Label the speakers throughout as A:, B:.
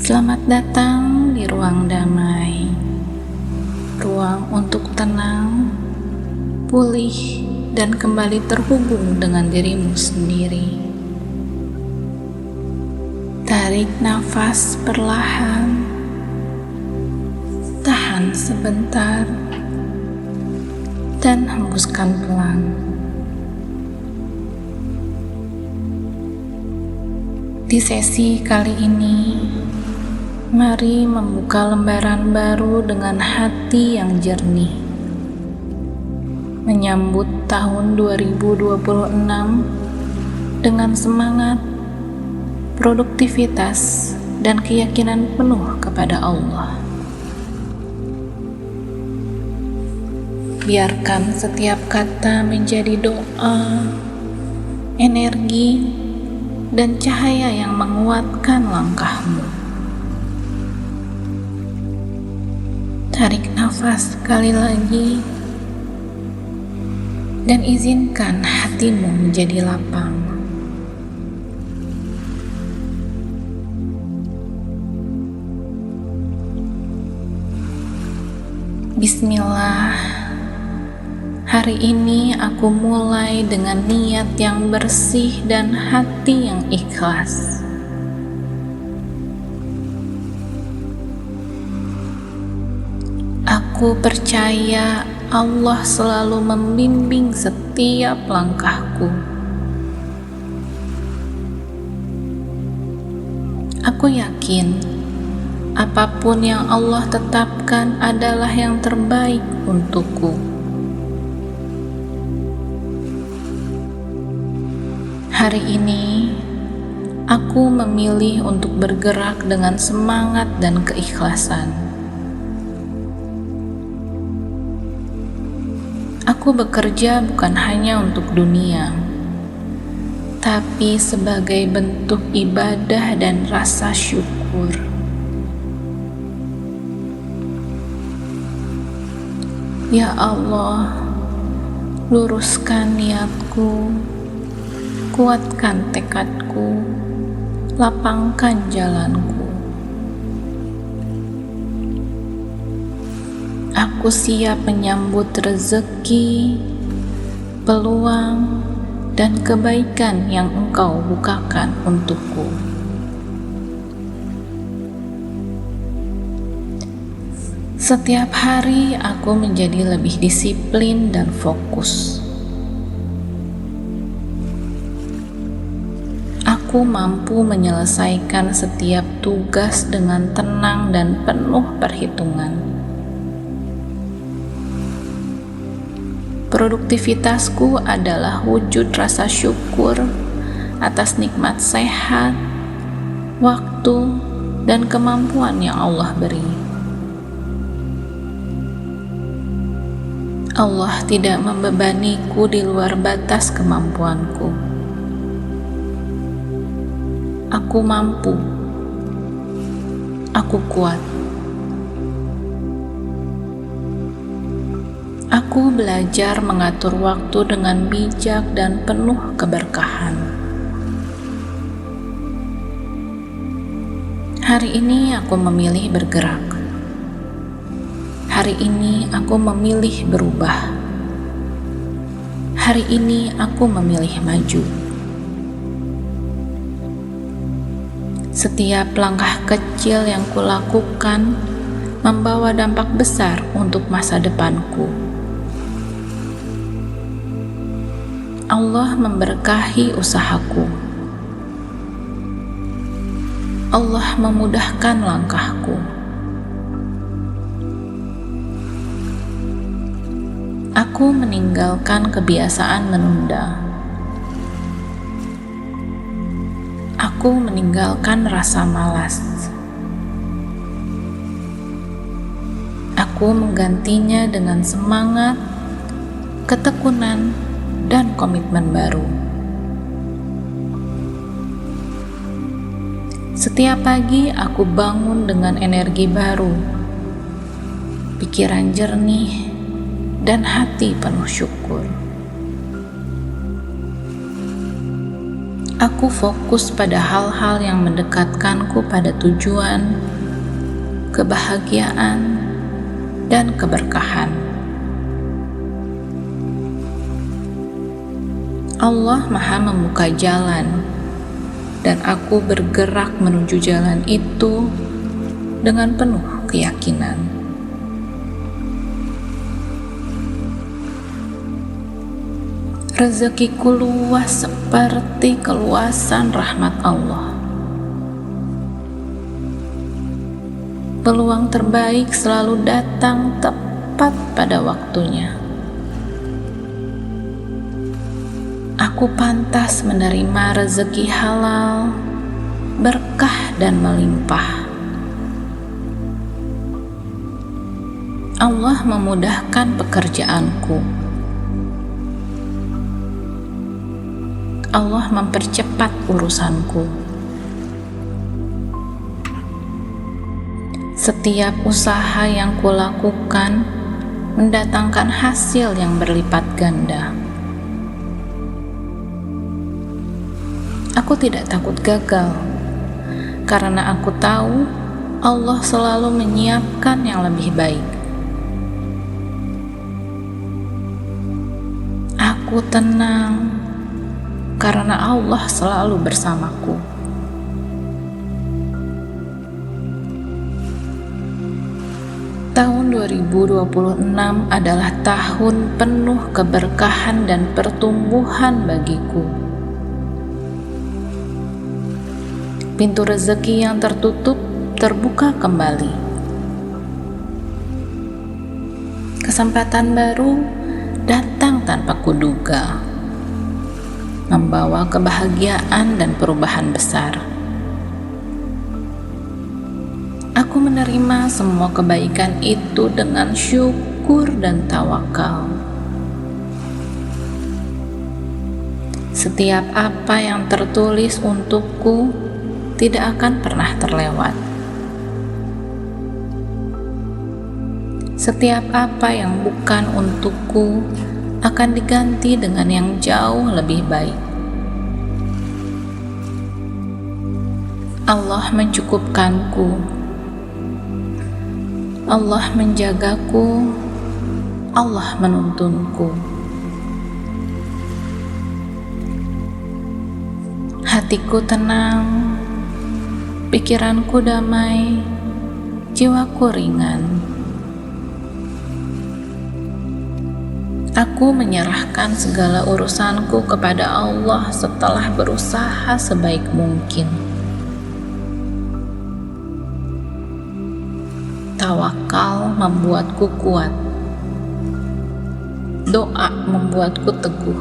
A: Selamat datang di ruang damai, ruang untuk tenang, pulih, dan kembali terhubung dengan dirimu sendiri. Tarik nafas perlahan, tahan sebentar, dan hembuskan pelan. Di sesi kali ini, mari membuka lembaran baru dengan hati yang jernih. Menyambut tahun 2026 dengan semangat, produktivitas, dan keyakinan penuh kepada Allah. Biarkan setiap kata menjadi doa, energi, dan cahaya yang menguatkan langkahmu. Tarik nafas sekali lagi dan izinkan hatimu menjadi lapang. Bismillah. Hari ini aku mulai dengan niat yang bersih dan hati yang ikhlas. Aku percaya Allah selalu membimbing setiap langkahku. Aku yakin apapun yang Allah tetapkan adalah yang terbaik untukku. Hari ini, aku memilih untuk bergerak dengan semangat dan keikhlasan. Aku bekerja bukan hanya untuk dunia, tapi sebagai bentuk ibadah dan rasa syukur. Ya Allah, luruskan niatku, kuatkan tekadku, lapangkan jalanku. Aku siap menyambut rezeki, peluang, dan kebaikan yang Engkau bukakan untukku. Setiap hari aku menjadi lebih disiplin dan fokus. Aku mampu menyelesaikan setiap tugas dengan tenang dan penuh perhitungan. Produktivitasku adalah wujud rasa syukur atas nikmat sehat, waktu, dan kemampuan yang Allah beri. Allah tidak membebaniku di luar batas kemampuanku. Aku mampu. Aku kuat. Aku belajar mengatur waktu dengan bijak dan penuh keberkahan. Hari ini aku memilih bergerak. Hari ini aku memilih berubah. Hari ini aku memilih maju. Setiap langkah kecil yang kulakukan membawa dampak besar untuk masa depanku. Allah memberkahi usahaku. Allah memudahkan langkahku. Aku meninggalkan kebiasaan menunda. Aku meninggalkan rasa malas. Aku menggantinya dengan semangat, ketekunan, dan komitmen baru. Setiap pagi aku bangun dengan energi baru, pikiran jernih, dan hati penuh syukur. Aku fokus pada hal-hal yang mendekatkanku pada tujuan, kebahagiaan, dan keberkahan. Allah Maha membuka jalan, dan aku bergerak menuju jalan itu dengan penuh keyakinan. Rezekiku luas seperti keluasan rahmat Allah. Peluang terbaik selalu datang tepat pada waktunya. Aku pantas menerima rezeki halal, berkah dan melimpah. Allah memudahkan pekerjaanku. Allah mempercepat urusanku. Setiap usaha yang kulakukan mendatangkan hasil yang berlipat ganda. Aku tidak takut gagal, karena aku tahu Allah selalu menyiapkan yang lebih baik. Aku tenang, karena Allah selalu bersamaku. Tahun 2026 adalah tahun penuh keberkahan dan pertumbuhan bagiku. Pintu rezeki yang tertutup terbuka kembali. Kesempatan baru datang tanpa kuduga, membawa kebahagiaan dan perubahan besar. Aku menerima semua kebaikan itu dengan syukur dan tawakal. Setiap apa yang tertulis untukku tidak akan pernah terlewat. Setiap apa yang bukan untukku akan diganti dengan yang jauh lebih baik. Allah mencukupkanku, Allah menjagaku, Allah menuntunku. Hatiku tenang, pikiranku damai, jiwaku ringan. Aku menyerahkan segala urusanku kepada Allah setelah berusaha sebaik mungkin. Tawakal membuatku kuat. Doa membuatku teguh.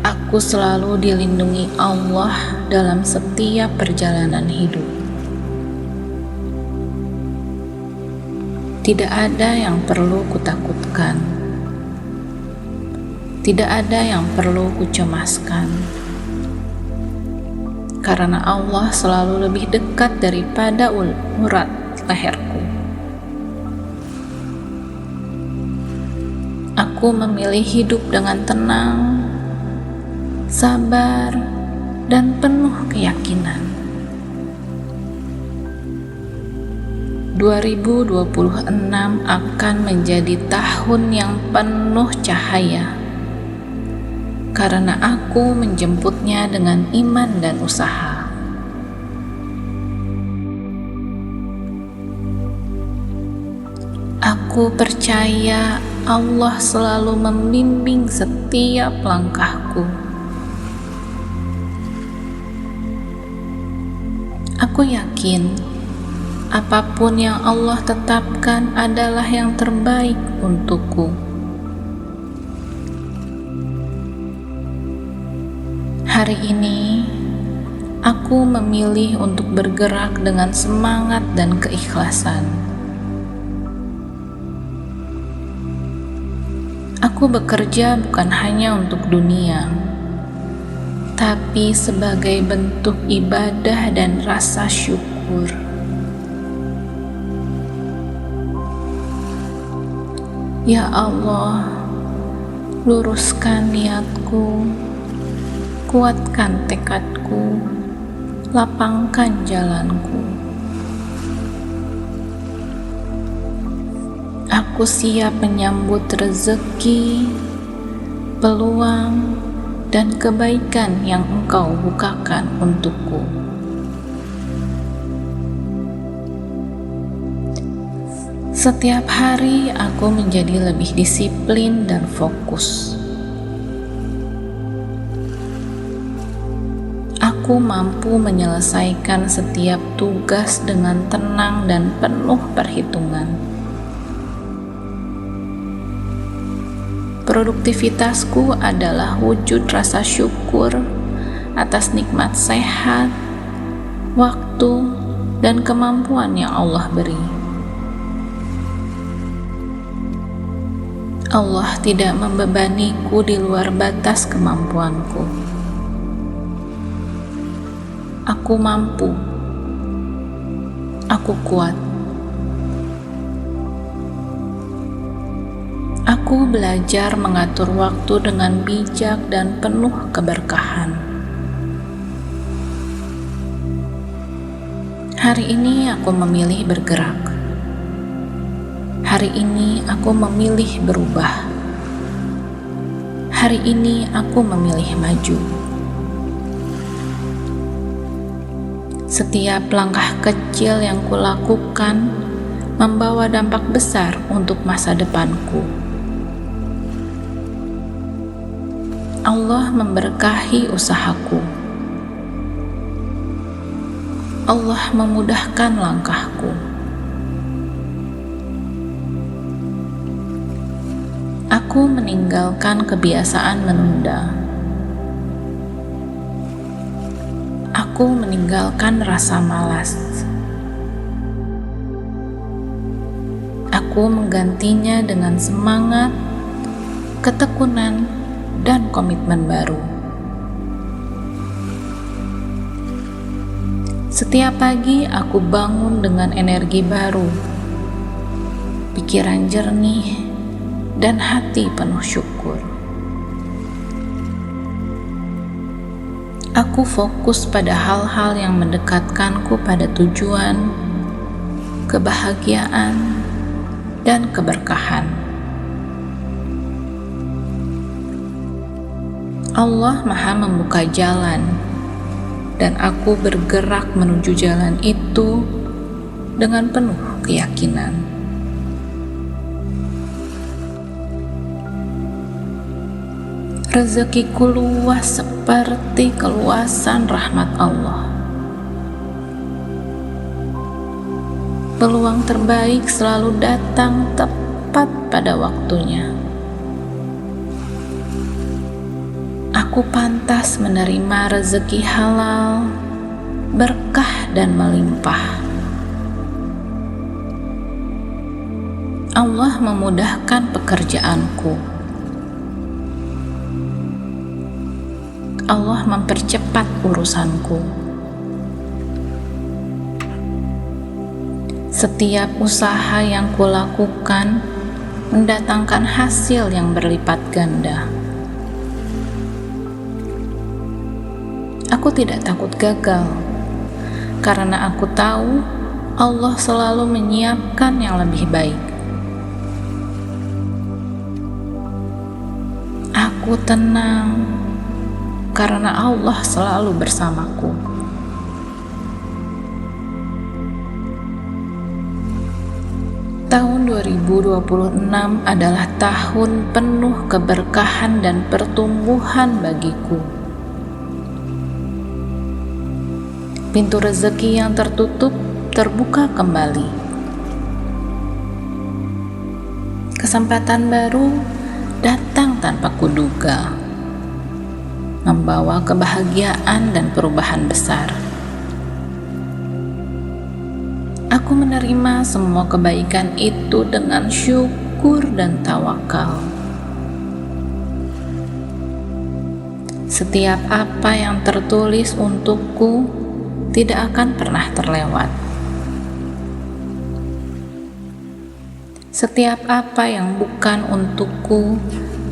A: Aku selalu dilindungi Allah dalam setiap perjalanan hidup. Tidak ada yang perlu kutakutkan. Tidak ada yang perlu kucemaskan. Karena Allah selalu lebih dekat daripada urat leherku. Aku memilih hidup dengan tenang, sabar, dan penuh keyakinan. 2026 akan menjadi tahun yang penuh cahaya, karena aku menjemputnya dengan iman dan usaha. Aku percaya Allah selalu membimbing setiap langkahku. Aku yakin apapun yang Allah tetapkan adalah yang terbaik untukku. Hari ini, aku memilih untuk bergerak dengan semangat dan keikhlasan. Aku bekerja bukan hanya untuk dunia, tapi sebagai bentuk ibadah dan rasa syukur. Ya Allah, luruskan niatku, kuatkan tekadku, lapangkan jalanku. Aku siap menyambut rezeki, peluang, dan kebaikan yang Engkau bukakan untukku. Setiap hari aku menjadi lebih disiplin dan fokus. Aku mampu menyelesaikan setiap tugas dengan tenang dan penuh perhitungan. Produktivitasku adalah wujud rasa syukur atas nikmat sehat, waktu, dan kemampuan yang Allah beri. Allah tidak membebaniku di luar batas kemampuanku. Aku mampu. Aku kuat. Aku belajar mengatur waktu dengan bijak dan penuh keberkahan. Hari ini aku memilih bergerak. Hari ini aku memilih berubah. Hari ini aku memilih maju. Setiap langkah kecil yang kulakukan membawa dampak besar untuk masa depanku. Allah memberkahi usahaku. Allah memudahkan langkahku. Aku meninggalkan kebiasaan menunda. Aku meninggalkan rasa malas. Aku menggantinya dengan semangat, ketekunan, dan komitmen baru. Setiap pagi aku bangun dengan energi baru, pikiran jernih, dan hati penuh syukur. Aku fokus pada hal-hal yang mendekatkanku pada tujuan, kebahagiaan, dan keberkahan. Allah Maha membuka jalan, dan aku bergerak menuju jalan itu dengan penuh keyakinan. Rezekiku luas seperti keluasan rahmat Allah. Peluang terbaik selalu datang tepat pada waktunya. Aku pantas menerima rezeki halal, berkah dan melimpah. Allah memudahkan pekerjaanku. Allah mempercepat urusanku. Setiap usaha yang kulakukan mendatangkan hasil yang berlipat ganda. Aku tidak takut gagal, karena aku tahu Allah selalu menyiapkan yang lebih baik. Aku tenang, karena Allah selalu bersamaku. Tahun 2026 adalah tahun penuh keberkahan dan pertumbuhan bagiku. Pintu rezeki yang tertutup terbuka kembali. Kesempatan baru datang tanpa kuduga, membawa kebahagiaan dan perubahan besar. Aku menerima semua kebaikan itu dengan syukur dan tawakal. Setiap apa yang tertulis untukku tidak akan pernah terlewat. Setiap apa yang bukan untukku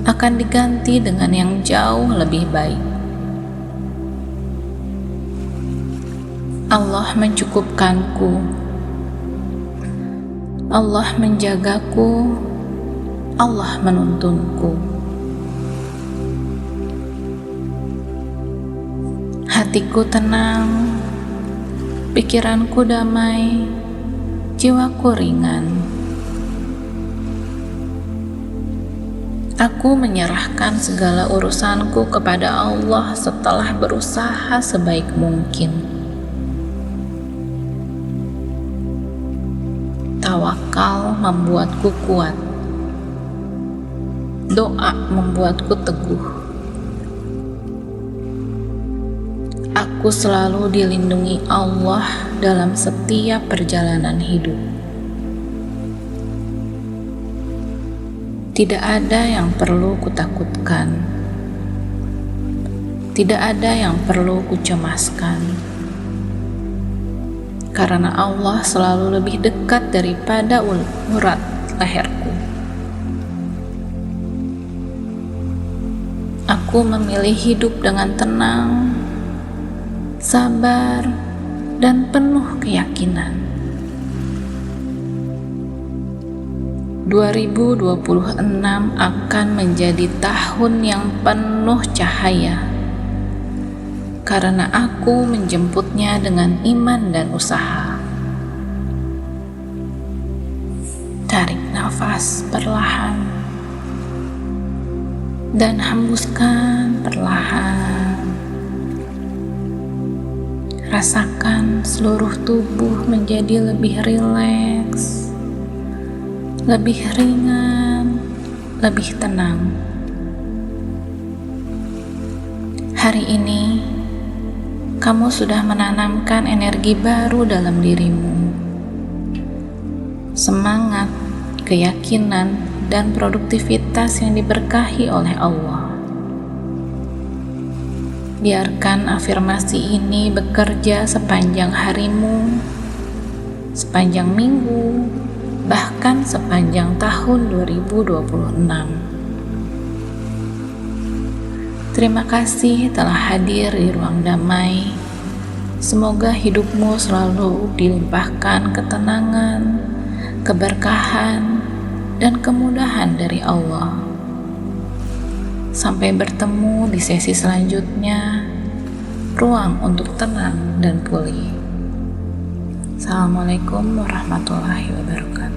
A: akan diganti dengan yang jauh lebih baik. Allah mencukupkanku, Allah menjagaku, Allah menuntunku. Hatiku tenang, pikiranku damai, jiwaku ringan. Aku menyerahkan segala urusanku kepada Allah setelah berusaha sebaik mungkin. Tawakal membuatku kuat. Doa membuatku teguh. Aku selalu dilindungi Allah dalam setiap perjalanan hidup. Tidak ada yang perlu kutakutkan. Tidak ada yang perlu kucemaskan. Karena Allah selalu lebih dekat daripada urat leherku. Aku memilih hidup dengan tenang, sabar, dan penuh keyakinan. 2026 akan menjadi tahun yang penuh cahaya, karena aku menjemputnya dengan iman dan usaha. Tarik nafas perlahan dan hembuskan perlahan. Rasakan seluruh tubuh menjadi lebih rileks, lebih ringan, lebih tenang. Hari ini kamu sudah menanamkan energi baru dalam dirimu. Semangat, keyakinan, dan produktivitas yang diberkahi oleh Allah. Biarkan afirmasi ini bekerja sepanjang harimu, sepanjang minggu, bahkan sepanjang tahun 2026. Terima kasih telah hadir di Ruang Damai. Semoga hidupmu selalu dilimpahkan ketenangan, keberkahan, dan kemudahan dari Allah. Sampai bertemu di sesi selanjutnya, ruang untuk tenang dan pulih. Assalamualaikum warahmatullahi wabarakatuh.